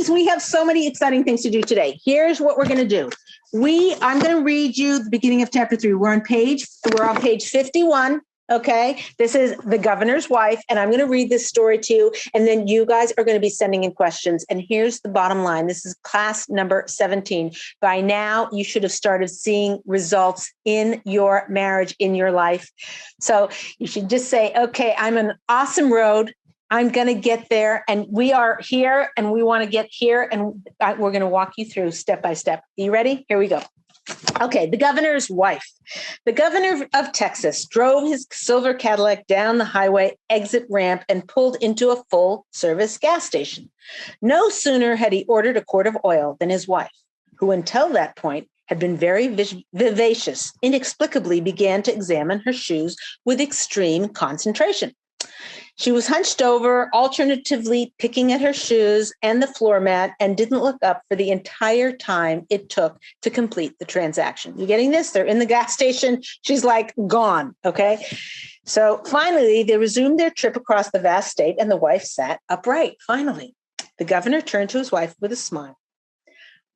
ladies, we have so many exciting things to do today. Here's what we're going to do. I'm going to read you the beginning of chapter 3. We're on page 51. Okay. This is The Governor's Wife. And I'm going to read this story to you. And then you guys are going to be sending in questions. And here's the bottom line. This is class number 17. By now, you should have started seeing results in your marriage, in your life. So you should just say, okay, I'm on an awesome road. I'm going to get there, and we are here, and we want to get here, and we're going to walk you through step by step. Are you ready? Here we go. Okay, the governor's wife. The governor of Texas drove his silver Cadillac down the highway exit ramp and pulled into a full-service gas station. No sooner had he ordered a quart of oil than his wife, who until that point had been very vivacious, inexplicably began to examine her shoes with extreme concentration. She was hunched over, alternatively picking at her shoes and the floor mat, and didn't look up for the entire time it took to complete the transaction. You getting this? They're in the gas station. She's like gone. Okay. So finally, they resumed their trip across the vast state, and the wife sat upright. Finally, the governor turned to his wife with a smile.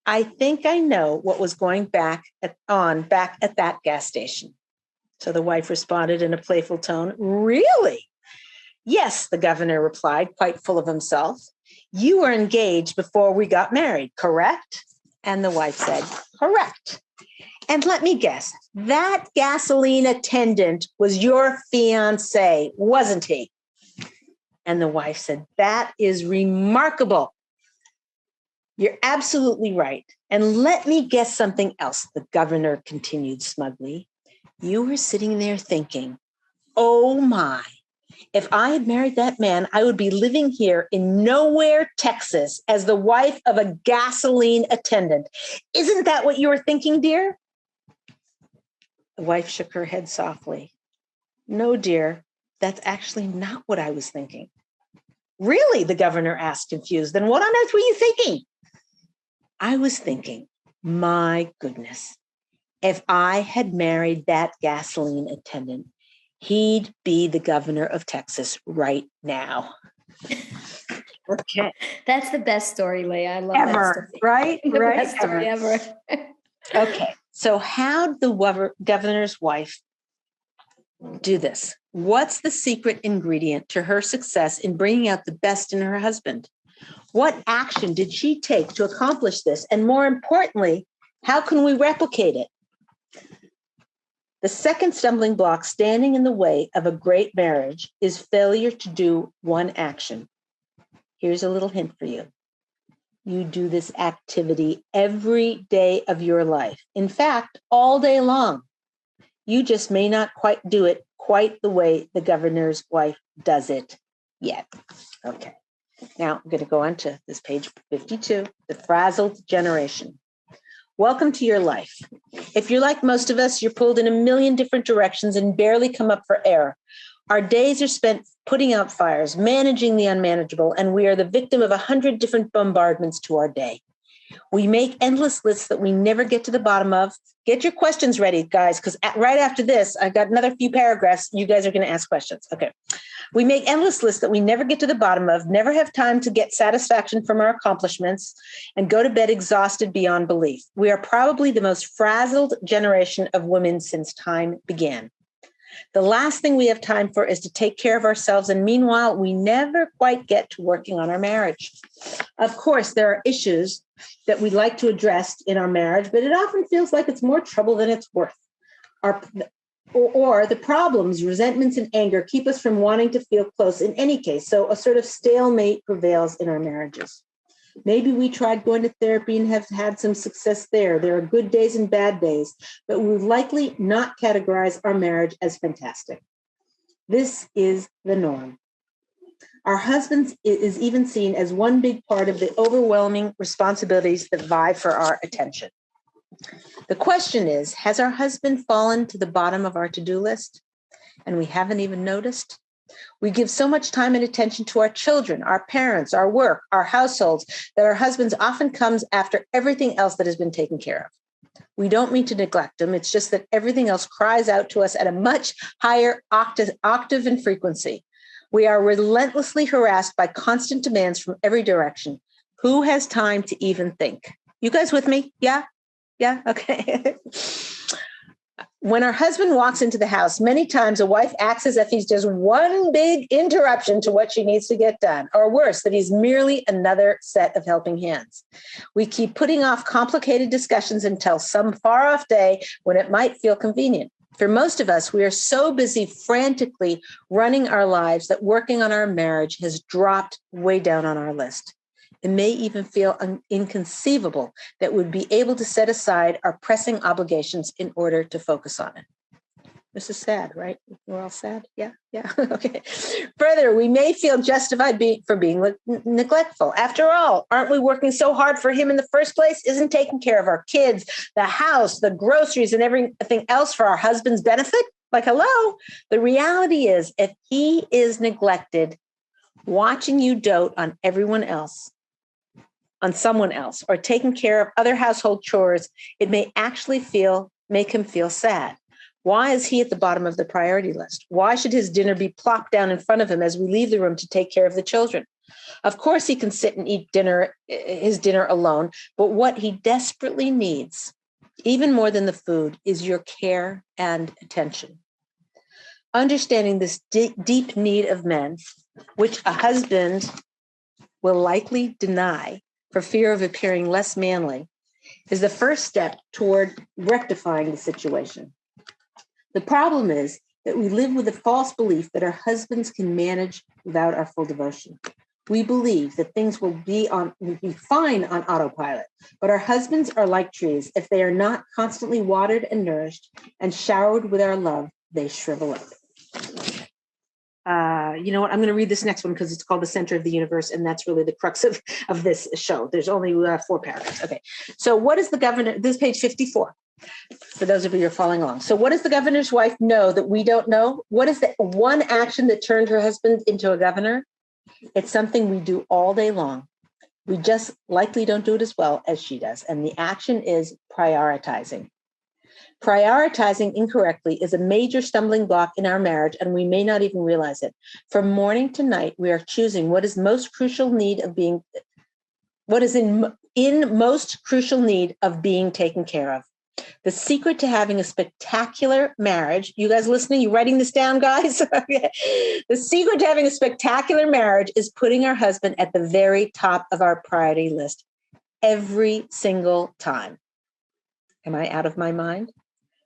I think I know what was going back at that gas station. So the wife responded in a playful tone. Really? Yes, the governor replied, quite full of himself. You were engaged before we got married, correct? And the wife said, correct. And let me guess, that gasoline attendant was your fiancé, wasn't he? And the wife said, that is remarkable. You're absolutely right. And let me guess something else, the governor continued smugly. You were sitting there thinking, oh my, if I had married that man, I would be living here in nowhere, Texas, as the wife of a gasoline attendant. Isn't that what you were thinking, dear? The wife shook her head softly. No, dear, that's actually not what I was thinking. Really? The governor asked, confused. Then what on earth were you thinking? I was thinking, my goodness, if I had married that gasoline attendant, he'd be the governor of Texas right now. Okay. That's the best story, Leah. I love ever, that story. Right? The right? best story ever. Okay. So how'd the governor's wife do this? What's the secret ingredient to her success in bringing out the best in her husband? What action did she take to accomplish this? And more importantly, how can we replicate it? The second stumbling block standing in the way of a great marriage is failure to do one action. Here's a little hint for you. You do this activity every day of your life. In fact, all day long. You just may not quite do it quite the way the governor's wife does it yet. Okay. Now I'm going to go on to this page 52, the frazzled generation. Welcome to your life. If you're like most of us, you're pulled in a million different directions and barely come up for air. Our days are spent putting out fires, managing the unmanageable, and we are the victim of 100 different bombardments to our day. We make endless lists that we never get to the bottom of. Get your questions ready, guys, because right after this, I've got another few paragraphs. You guys are going to ask questions. Okay. We make endless lists that we never get to the bottom of, never have time to get satisfaction from our accomplishments, and go to bed exhausted beyond belief. We are probably the most frazzled generation of women since time began. The last thing we have time for is to take care of ourselves. And meanwhile, we never quite get to working on our marriage. Of course, there are issues that we'd like to address in our marriage, but it often feels like it's more trouble than it's worth. Or the problems, resentments, and anger keep us from wanting to feel close in any case. So a sort of stalemate prevails in our marriages. Maybe we tried going to therapy and have had some success there. There are good days and bad days, but we would likely not categorize our marriage as fantastic. This is the norm. Our husbands is even seen as one big part of the overwhelming responsibilities that vie for our attention. The question is, has our husband fallen to the bottom of our to-do list and we haven't even noticed? We give so much time and attention to our children, our parents, our work, our households, that our husbands often comes after everything else that has been taken care of. We don't mean to neglect them. It's just that everything else cries out to us at a much higher octave and frequency. We are relentlessly harassed by constant demands from every direction. Who has time to even think? You guys with me? Yeah? Yeah? Okay. When our husband walks into the house, many times a wife acts as if he's just one big interruption to what she needs to get done, or worse, that he's merely another set of helping hands. We keep putting off complicated discussions until some far-off day when it might feel convenient. For most of us, we are so busy frantically running our lives that working on our marriage has dropped way down on our list. It may even feel inconceivable that we'd be able to set aside our pressing obligations in order to focus on it. This is sad, right? We're all sad. Yeah. Okay. Further, we may feel justified for being neglectful. After all, aren't we working so hard for him in the first place? Isn't taking care of our kids, the house, the groceries, and everything else for our husband's benefit? Like, hello. The reality is, if he is neglected, watching you dote on everyone else, on someone else, or taking care of other household chores, it may actually make him feel sad. Why is he at the bottom of the priority list? Why should his dinner be plopped down in front of him as we leave the room to take care of the children? Of course, he can sit and eat his dinner alone, but what he desperately needs, even more than the food, is your care and attention. Understanding this deep need of men, which a husband will likely deny for fear of appearing less manly, is the first step toward rectifying the situation. The problem is that we live with a false belief that our husbands can manage without our full devotion. We believe that things will be fine on autopilot, but our husbands are like trees. If they are not constantly watered and nourished and showered with our love, they shrivel up. You know what? I'm going to read this next one because it's called The Center of the Universe, and that's really the crux of this show. There's only 4 paragraphs. Okay. So what is the governor? This is page 54, for those of you who are following along. So what does the governor's wife know that we don't know? What is the one action that turned her husband into a governor? It's something we do all day long. We just likely don't do it as well as she does. And the action is prioritizing. Prioritizing incorrectly is a major stumbling block in our marriage, and we may not even realize it. From morning to night, we are choosing what is in most crucial need of being taken care of. The secret to having a spectacular marriage, you guys listening, you writing this down, guys? The secret to having a spectacular marriage is putting our husband at the very top of our priority list every single time. Am I out of my mind?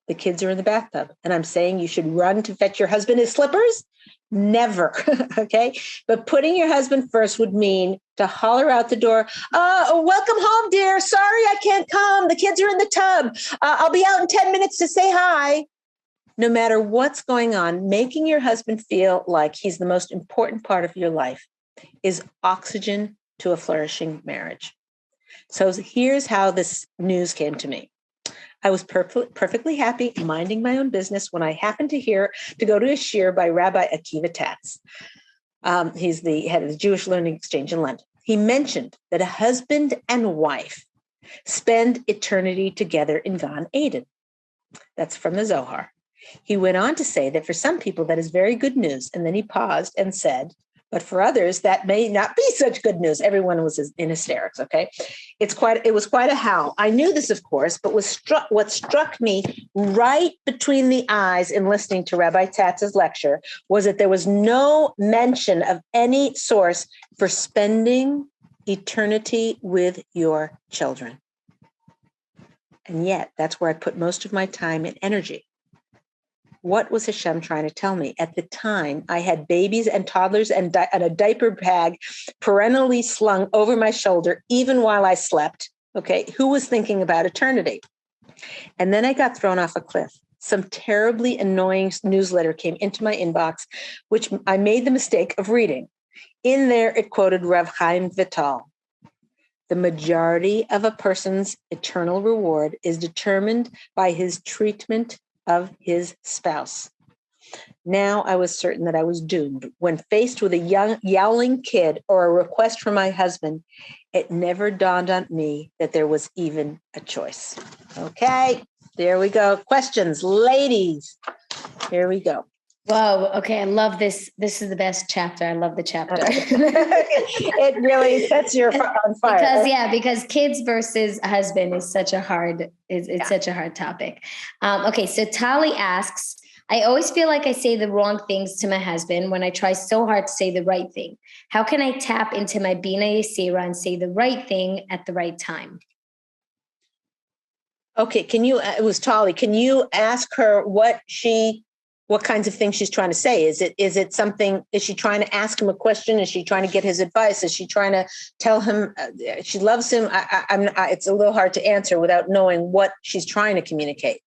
The kids are in the bathtub, and I'm saying you should run to fetch your husband his slippers? Never, okay? But putting your husband first would mean to holler out the door, welcome home, dear. Sorry, I can't come. The kids are in the tub. I'll be out in 10 minutes to say hi. No matter what's going on, making your husband feel like he's the most important part of your life is oxygen to a flourishing marriage. So here's how this news came to me. I was perfectly happy minding my own business when I happened to go to a shiur by Rabbi Akiva Tatz. He's the head of the Jewish Learning Exchange in London. He mentioned that a husband and wife spend eternity together in Gan Eden. That's from the Zohar. He went on to say that for some people that is very good news. And then he paused and said, but for others, that may not be such good news. Everyone was in hysterics, okay? It was quite a howl. I knew this, of course, but what struck me right between the eyes in listening to Rabbi Tatz's lecture was that there was no mention of any source for spending eternity with your children. And yet, that's where I put most of my time and energy. What was Hashem trying to tell me? At the time, I had babies and toddlers and a diaper bag perennially slung over my shoulder, even while I slept. Okay, who was thinking about eternity? And then I got thrown off a cliff. Some terribly annoying newsletter came into my inbox, which I made the mistake of reading. In there, it quoted Rav Chaim Vital. The majority of a person's eternal reward is determined by his treatment of his spouse. Now I was certain that I was doomed. When faced with a young yowling kid or a request from my husband, it never dawned on me that there was even a choice. Okay, there we go. Questions, ladies. Here we go. Whoa. Okay. I love this. This is the best chapter. I love the chapter. It really sets you on fire. Because kids versus husband is such a hard, it's such a hard topic. Okay. So Tali asks, I always feel like I say the wrong things to my husband when I try so hard to say the right thing. How can I tap into my Bina Yesira and say the right thing at the right time? Okay, it was Tali, can you ask her what kinds of things she's trying to say? Is it something, is she trying to ask him a question? Is she trying to get his advice? Is she trying to tell him she loves him? It's a little hard to answer without knowing what she's trying to communicate.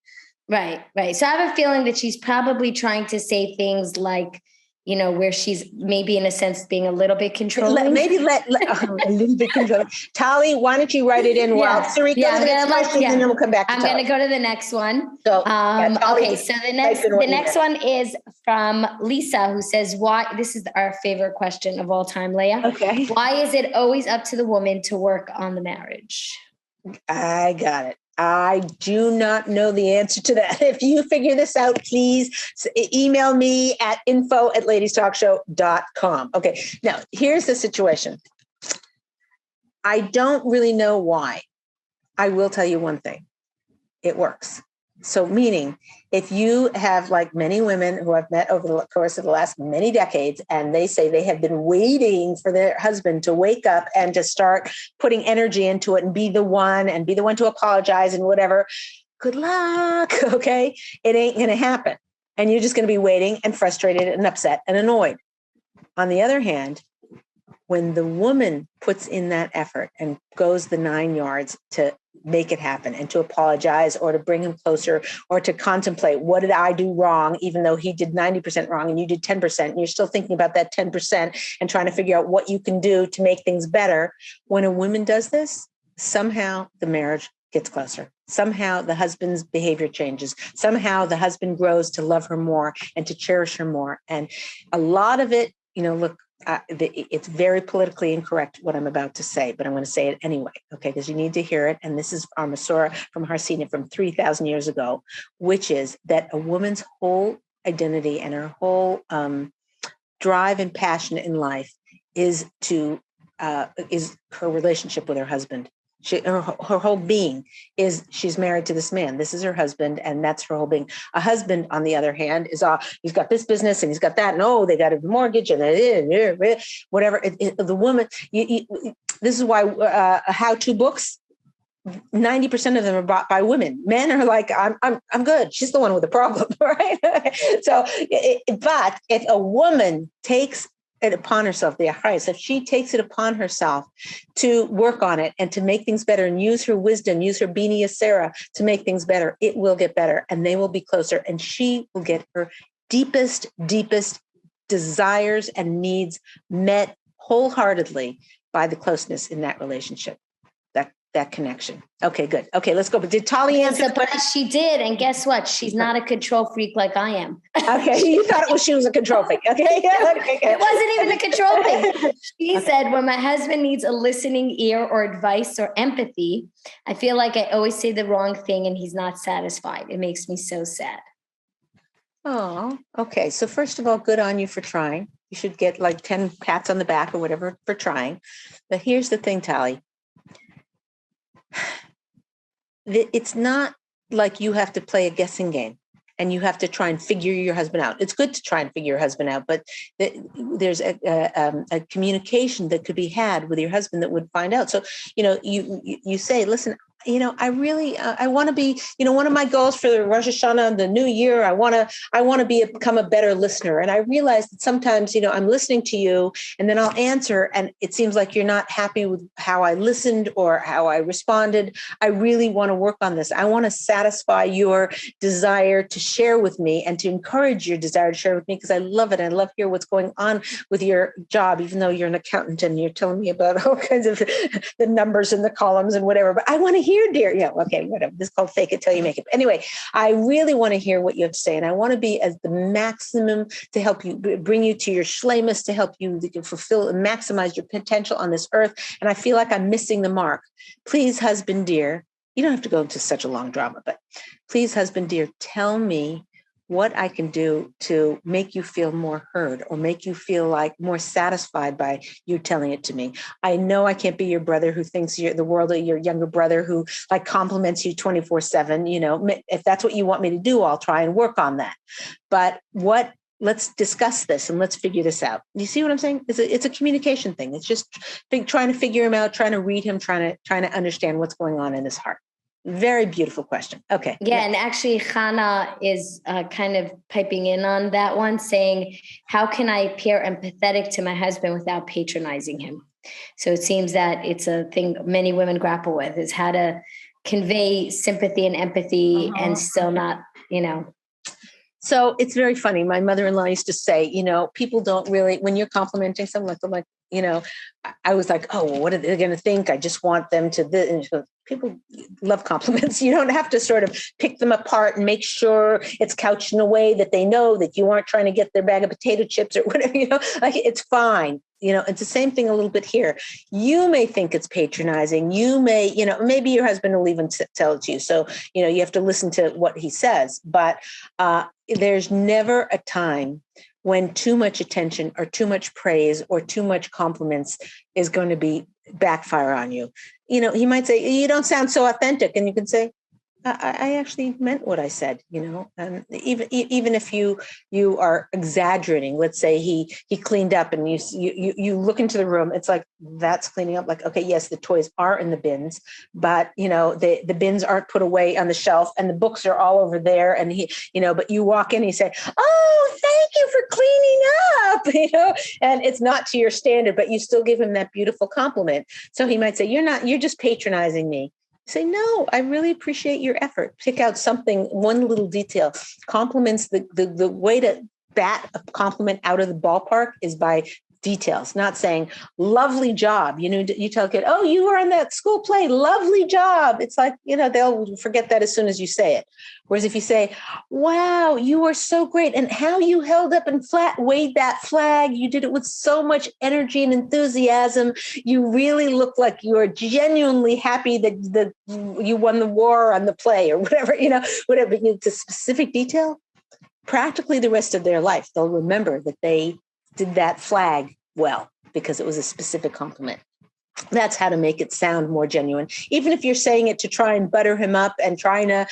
Right. So I have a feeling that she's probably trying to say things like, where she's maybe in a sense being a little bit controlling. A little bit controlling. Tali, why don't you write it in while Sarika goes to the next question, and then we'll come back to I'm going to go to the next one. So, okay, so the next one is from Lisa, who says, why, this is our favorite question of all time, Leah. Okay. Why is it always up to the woman to work on the marriage? I got it. I do not know the answer to that. If you figure this out, please email me at info@ladiestalkshow.com. Okay. Now, here's the situation. I don't really know why. I will tell you one thing. It works. So meaning, if you have, like many women who I've met over the course of the last many decades, and they say they have been waiting for their husband to wake up and to start putting energy into it and be the one to apologize and whatever, good luck. Okay. It ain't going to happen. And you're just going to be waiting and frustrated and upset and annoyed. On the other hand, when the woman puts in that effort and goes the 9 yards to make it happen and to apologize or to bring him closer or to contemplate, what did I do wrong, even though he did 90% wrong and you did 10%, and you're still thinking about that 10% and trying to figure out what you can do to make things better. When a woman does this, somehow the marriage gets closer. Somehow the husband's behavior changes. Somehow the husband grows to love her more and to cherish her more. And a lot of it, look, it's very politically incorrect what I'm about to say, but I'm going to say it anyway, okay, because you need to hear it. And this is our Masora from Harsina from 3,000 years ago, which is that a woman's whole identity and her whole drive and passion in life is her relationship with her husband. Her whole being is she's married to this man. This is her husband, and that's her whole being. A husband, on the other hand, is he's got this business and he's got that, and they got a mortgage and whatever. The woman, this is why how-to books, 90% of them are bought by women. Men are like, I'm good. She's the one with the problem, right? So, but if a woman takes it upon herself, if she takes it upon herself to work on it and to make things better and use her wisdom, use her Bina Yesera to make things better, it will get better and they will be closer, and she will get her deepest desires and needs met wholeheartedly by the closeness in that relationship. That connection. Okay, good. Okay, let's go. But did Tali answer? She did, and guess what? She's not a control freak like I am. Okay, you thought she was a control freak. Okay, it wasn't even a control thing. She said, when my husband needs a listening ear or advice or empathy, I feel like I always say the wrong thing and he's not satisfied. It makes me so sad. Oh, okay. So first of all, good on you for trying. You should get like 10 pats on the back or whatever for trying. But here's the thing, Tali. It's not like you have to play a guessing game and you have to try and figure your husband out. It's good to try and figure your husband out, but there's a communication that could be had with your husband that would find out. So, you say, listen, I want to be, one of my goals for the Rosh Hashanah, the new year, I want to become a better listener. And I realize that sometimes, I'm listening to you and then I'll answer and it seems like you're not happy with how I listened or how I responded. I really want to work on this. I want to satisfy your desire to share with me and to encourage your desire to share with me because I love it. I love hear what's going on with your job, even though you're an accountant and you're telling me about all kinds of the numbers and the columns and whatever, but I want to hear, dear. Yeah. Okay. Whatever. This is called fake it till you make it. Anyway, I really want to hear what you have to say. And I want to be as the maximum to help you, bring you to your shlemus, to help you fulfill and maximize your potential on this earth. And I feel like I'm missing the mark. Please, husband, dear, you don't have to go into such a long drama, but please, husband, dear, tell me what I can do to make you feel more heard or make you feel like more satisfied by you telling it to me. I know I can't be your brother who thinks you're the world of your younger brother who like compliments you 24/7. If that's what you want me to do, I'll try and work on that. But let's discuss this and let's figure this out. You see what I'm saying? It's a communication thing. It's just trying to figure him out, trying to read him, trying to understand what's going on in his heart. Very beautiful question. Okay. Yeah. And actually, Hannah is kind of piping in on that one, saying, how can I appear empathetic to my husband without patronizing him? So it seems that it's a thing many women grapple with, is how to convey sympathy and empathy and still not, So it's very funny. My mother-in-law used to say, people don't really, when you're complimenting someone, like, I was like, oh, well, what are they going to think? I just want them to, and she goes, people love compliments. You don't have to sort of pick them apart and make sure it's couched in a way that they know that you aren't trying to get their bag of potato chips or whatever, like it's fine. It's the same thing a little bit here. You may think it's patronizing. You may, maybe your husband will even tell it to you. So, you have to listen to what he says, but there's never a time when too much attention or too much praise or too much compliments is going to be backfire on you. He might say, you don't sound so authentic. And you can say, I actually meant what I said, and even if you are exaggerating, let's say he cleaned up and you look into the room, it's like, that's cleaning up. Like, okay, yes, the toys are in the bins, but the bins aren't put away on the shelf and the books are all over there. And but you walk in and you say, oh, thank you for cleaning up, and it's not to your standard, but you still give him that beautiful compliment. So he might say, you're just patronizing me. Say, no, I really appreciate your effort. Pick out something, one little detail. Compliments, the way to bat a compliment out of the ballpark is by details, not saying, lovely job. You tell a kid, oh, you were on that school play, lovely job. It's like, they'll forget that as soon as you say it. Whereas if you say, wow, you were so great. And how you held up and waved that flag, you did it with so much energy and enthusiasm. You really look like you are genuinely happy that you won the war on the play or whatever, whatever. It's a specific detail. Practically the rest of their life, they'll remember that they did that flag well because it was a specific compliment. That's how to make it sound more genuine. Even if you're saying it to try and butter him up and trying to,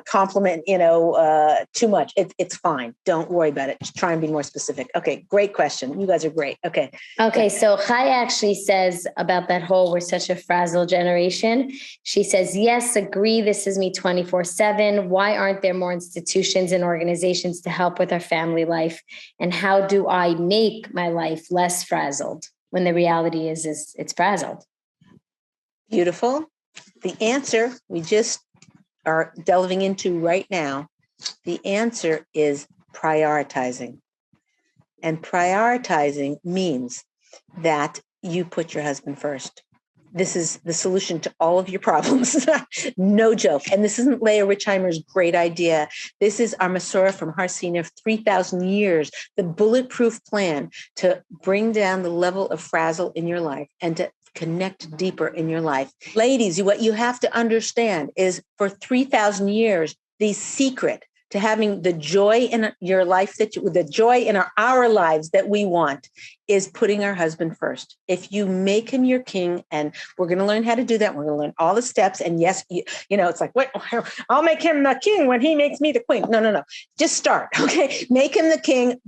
compliment, too much, it's fine. Don't worry about it. Just try and be more specific. Okay, great question. You guys are great. Okay. Okay, so Chai actually says about that whole, we're such a frazzled generation. She says, yes, agree. This is me 24/7. Why aren't there more institutions and organizations to help with our family life? And how do I make my life less frazzled? When the reality is it's frazzled. Beautiful. The answer we just are delving into right now, the answer is prioritizing. And prioritizing means that you put your husband first. This is the solution to all of your problems. No joke. And this isn't Leah Richeimer's great idea. This is our Masorah from Har Sinai of 3,000 years, the bulletproof plan to bring down the level of frazzle in your life and to connect deeper in your life. Ladies, what you have to understand is for 3,000 years, the secret to having the joy in your life, the joy in our lives that we want, is putting our husband first. If you make him your king, and we're going to learn how to do that, we're going to learn all the steps. And yes, it's like, wait, I'll make him the king when he makes me the queen. No. Just start. Okay. Make him the king.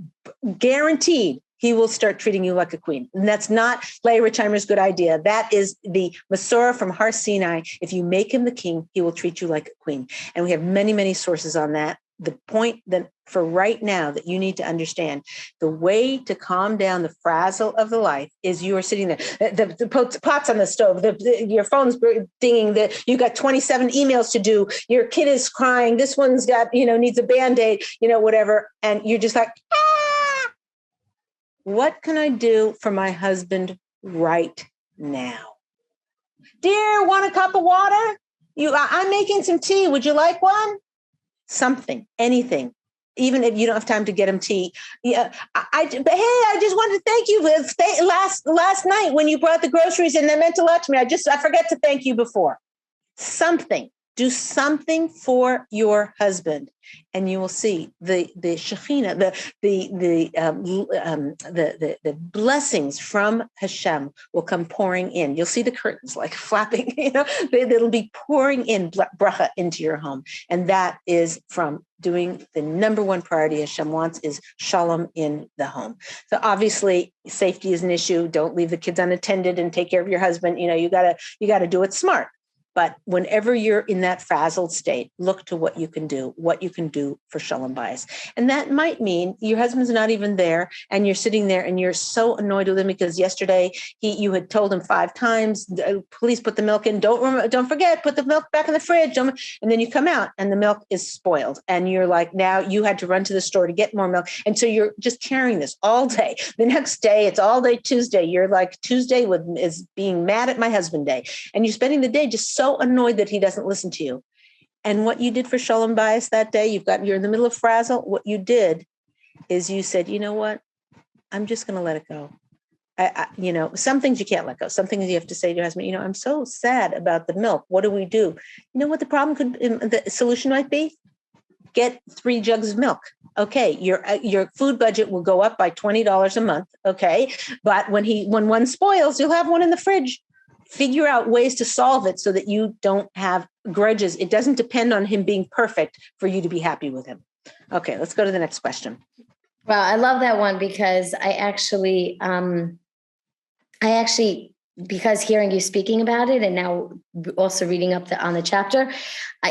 Guaranteed he will start treating you like a queen. And that's not Leah Richeimer's good idea. That is the Masorah from Har Sinai. If you make him the king, he will treat you like a queen. And we have many, many sources on that. The point that for right now that you need to understand, the way to calm down the frazzle of the life is you are sitting there, the pots on the stove, your phone's dinging, you got 27 emails to do, your kid is crying, this one's got, needs a Band-Aid, whatever. And you're just like, what can I do for my husband right now? Dear, want a cup of water? I'm making some tea. Would you like one? Something, anything, even if you don't have time to get him tea. Yeah, I just wanted to thank you. Last night when you brought the groceries and they meant a lot to me, I forgot to thank you before. Something. Do something for your husband, and you will see the Shekhinah, the blessings from Hashem will come pouring in. You'll see the curtains like flapping. It'll be pouring in bracha into your home, and that is from doing the number one priority Hashem wants is shalom in the home. So obviously, safety is an issue. Don't leave the kids unattended and take care of your husband. You gotta do it smart. But whenever you're in that frazzled state, look to what you can do for shalom bayis. And that might mean your husband's not even there and you're sitting there and you're so annoyed with him because yesterday you had told him 5 times, please put the milk in. Don't forget, put the milk back in the fridge. And then you come out and the milk is spoiled. And you're like, now you had to run to the store to get more milk. And so you're just carrying this all day. The next day, it's all day Tuesday. You're like, Tuesday is being mad at my husband day. And you're spending the day just so annoyed that he doesn't listen to you. And what you did for shalom bayis that day, you're in the middle of frazzle. What you did is you said, you know what? I'm just going to let it go. Some things you can't let go. Some things you have to say to your husband, I'm so sad about the milk. What do we do? You know what the solution might be? Get 3 jugs of milk. Okay, your food budget will go up by $20 a month. Okay, but when one spoils, you'll have one in the fridge. Figure out ways to solve it so that you don't have grudges. It doesn't depend on him being perfect for you to be happy with him. Okay, let's go to the next question. Well, I love that one because I actually, because hearing you speaking about it and now also reading up on the chapter,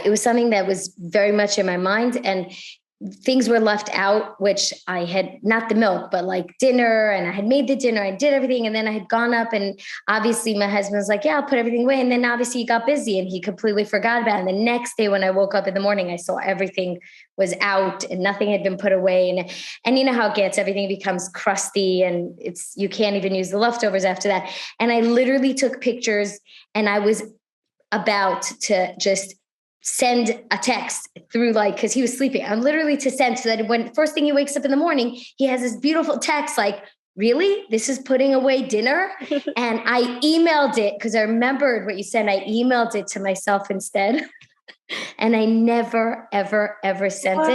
it was something that was very much in my mind, and things were left out, which I had, not the milk, but like dinner, and I had made the dinner, I did everything. And then I had gone up and obviously my husband was like, yeah, I'll put everything away. And then obviously he got busy and he completely forgot about it. And the next day when I woke up in the morning, I saw everything was out and nothing had been put away. And you know how it gets, everything becomes crusty and you can't even use the leftovers after that. And I literally took pictures and I was about to just send a text through, because he was sleeping. I'm literally to send so that when first thing he wakes up in the morning, he has this beautiful text like, really? This is putting away dinner? And I emailed it because I remembered what you said. I emailed it to myself instead. And I never, ever, ever sent it.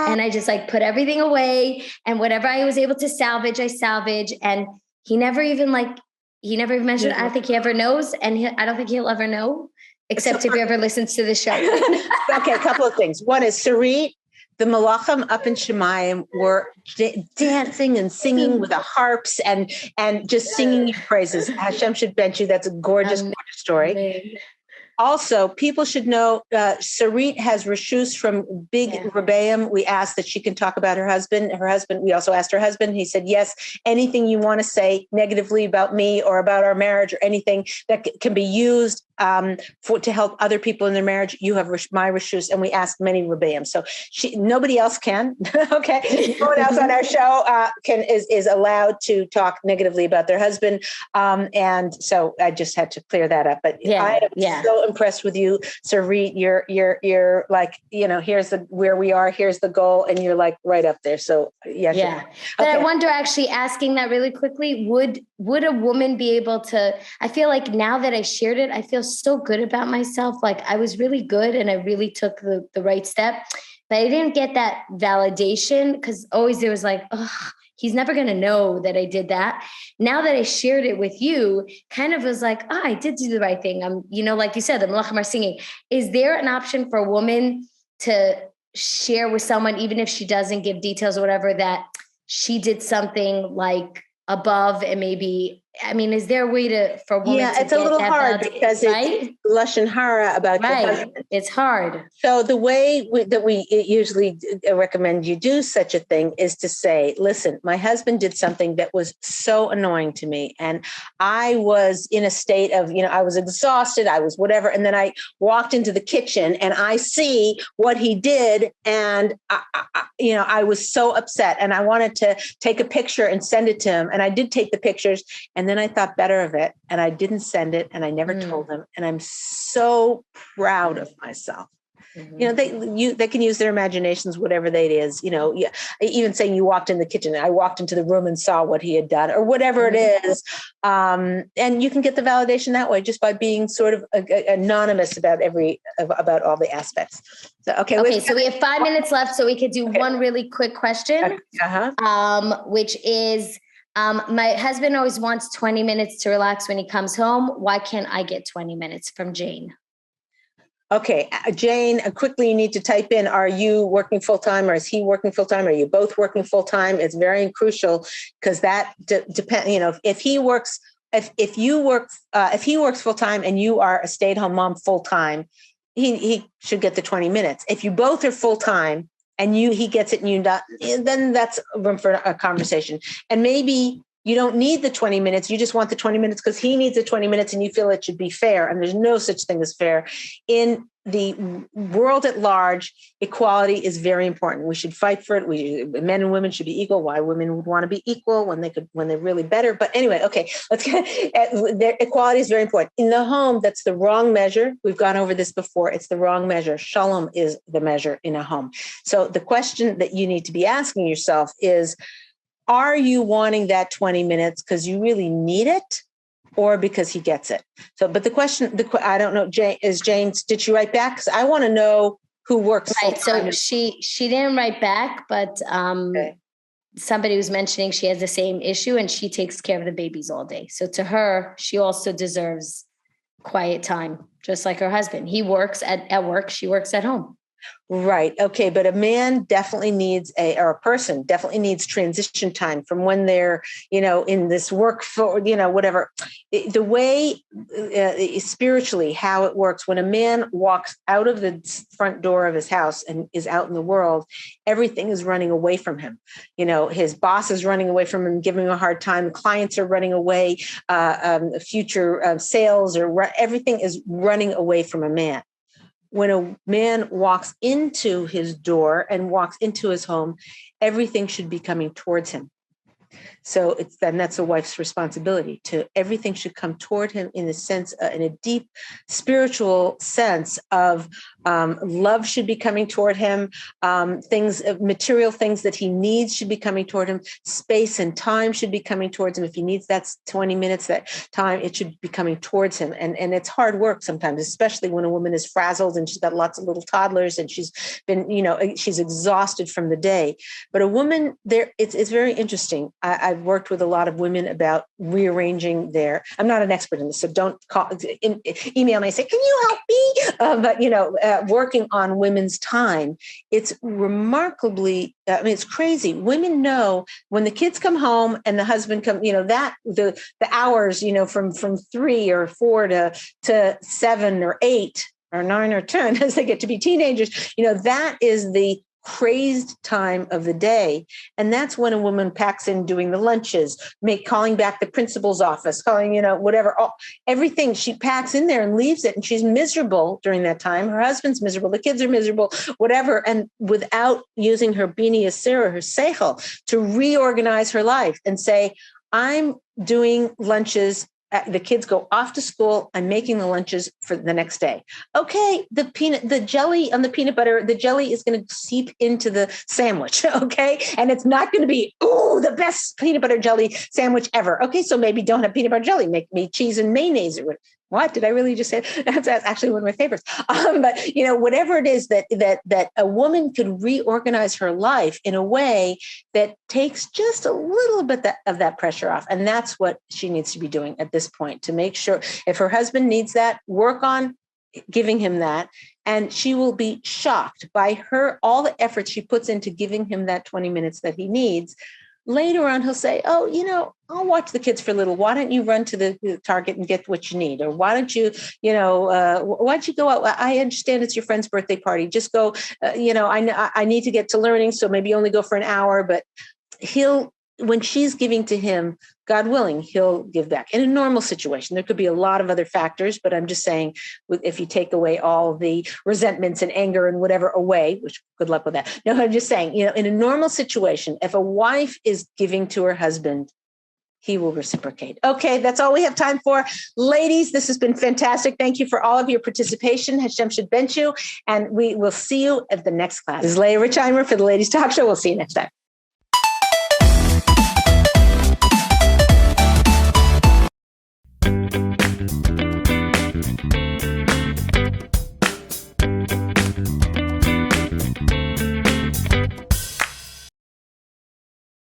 And I just put everything away, and whatever I was able to salvage, I salvage. And he never even mentioned it. I don't think he ever knows. And I don't think he'll ever know. Except if he ever listens to the show. Okay, a couple of things. One is Sarit, the Malachim up in Shemayim were dancing and singing with the harps and just singing your praises. Hashem should bench you. That's a gorgeous, gorgeous story. Amen. Also, people should know Sarit has reshus from big Rebbeim. We asked that she can talk about her husband. We also asked her husband. He said, yes, anything you want to say negatively about me or about our marriage or anything that can be used to help other people in their marriage, you have my reshus. And we asked many Rebbeim. So nobody else can. Okay. No one else on our show is allowed to talk negatively about their husband. And so I just had to clear that up. But I am so impressed with you, Sarit. You're like, here's where we are, here's the goal, and you're like right up there. So yeah. But I wonder, actually asking that really quickly, would a woman be able to? I feel like now that I shared it, I feel so good about myself. Like I was really good, and I really took the right step, but I didn't get that validation because always there was he's never going to know that I did that. Now that I shared it with you, kind of was like, I did do the right thing. Like you said, the Malachim are singing. Is there an option for a woman to share with someone, even if she doesn't give details or whatever, that she did something above and maybe, is there a way for a woman to it's a little hard because it's Lashon Hara about your husband. It's hard. So the way that we usually recommend you do such a thing is to say, listen, my husband did something that was so annoying to me. And I was in a state of, I was exhausted. I was whatever. And then I walked into the kitchen and I see what he did. And, I was so upset and I wanted to take a picture and send it to him. And I did take the pictures. And then I thought better of it and I didn't send it and I never told him. And I'm so proud of myself. They can use their imaginations, whatever that is, yeah, even saying you walked in the kitchen, I walked into the room and saw what he had done or whatever it is. And you can get the validation that way just by being sort of anonymous about all the aspects. Okay. So we have 5 minutes left, so we could do one really quick question, which is, my husband always wants 20 minutes to relax when he comes home. Why can't I get 20 minutes? From Jane. Okay, Jane, quickly you need to type in, are you working full-time or is he working full-time? Are you both working full-time? It's very crucial because that depends, if he works full-time and you are a stay-at-home mom full-time, he should get the 20 minutes. If you both are full-time and he gets it and you not, then that's room for a conversation. And maybe you don't need the 20 minutes. You just want the 20 minutes because he needs the 20 minutes and you feel it should be fair. And there's no such thing as fair. In the world at large, equality is very important. We should fight for it. Men and women should be equal. Why women would want to be equal when they're really better. But anyway, okay, equality is very important. In the home, that's the wrong measure. We've gone over this before. It's the wrong measure. Shalom is the measure in a home. So the question that you need to be asking yourself is, are you wanting that 20 minutes because you really need it or because he gets it? So, but the question, I don't know, James, did she write back? Because I want to know who works. Right. So she didn't write back, but somebody was mentioning she has the same issue and she takes care of the babies all day. So to her, she also deserves quiet time, just like her husband. He works at work. She works at home. Right. Okay. But a man definitely needs or a person definitely needs transition time from when they're, in this work for, whatever. The way spiritually, how it works, when a man walks out of the front door of his house and is out in the world, everything is running away from him. His boss is running away from him, giving him a hard time. Clients are running away, future sales or everything is running away from a man. When a man walks into his door and walks into his home, everything should be coming towards him. So that's a wife's responsibility everything should come toward him in a deep spiritual sense of love should be coming toward him. Material things that he needs should be coming toward him. Space and time should be coming towards him. If he needs that 20 minutes, that time, it should be coming towards him. And it's hard work sometimes, especially when a woman is frazzled and she's got lots of little toddlers and she's been, she's exhausted from the day. But a woman it's very interesting. I've worked with a lot of women about rearranging I'm not an expert in this, so don't email me and say, can you help me? But, working on women's time, it's remarkably, it's crazy. Women know when the kids come home and the husband come, that the hours, from 3 or 4 to 7 or 8 or 9 or 10 as they get to be teenagers, that is the crazed time of the day. And that's when a woman packs in doing the lunches, calling back the principal's office, calling, whatever, everything she packs in there and leaves it. And she's miserable during that time. Her husband's miserable. The kids are miserable, whatever. And without using her bini yasira, her seichel, to reorganize her life and say, I'm doing lunches. The kids go off to school. I'm making the lunches for the next day. Okay, the jelly on the peanut butter, the jelly is going to seep into the sandwich. Okay, and it's not going to be the best peanut butter jelly sandwich ever. Okay, so maybe don't have peanut butter jelly. Make me cheese and mayonnaise or what did I really just say? That's actually one of my favorites. But whatever it is that a woman could reorganize her life in a way that takes just a little bit of that pressure off. And that's what she needs to be doing at this point to make sure if her husband needs that, work on giving him that. And she will be shocked by all the effort she puts into giving him that 20 minutes that he needs. Later on, he'll say, I'll watch the kids for a little. Why don't you run to the Target and get what you need? Or why don't you, why don't you go out? I understand it's your friend's birthday party. Just go, I need to get to learning. So maybe only go for an hour, but when she's giving to him, God willing, he'll give back. In a normal situation, there could be a lot of other factors, but I'm just saying, if you take away all the resentments and anger and whatever away, which good luck with that. No, I'm just saying, in a normal situation, if a wife is giving to her husband, he will reciprocate. Okay, that's all we have time for. Ladies, this has been fantastic. Thank you for all of your participation. Hashem should bench you. And we will see you at the next class. This is Leah Richeimer for the Ladies Talk Show. We'll see you next time.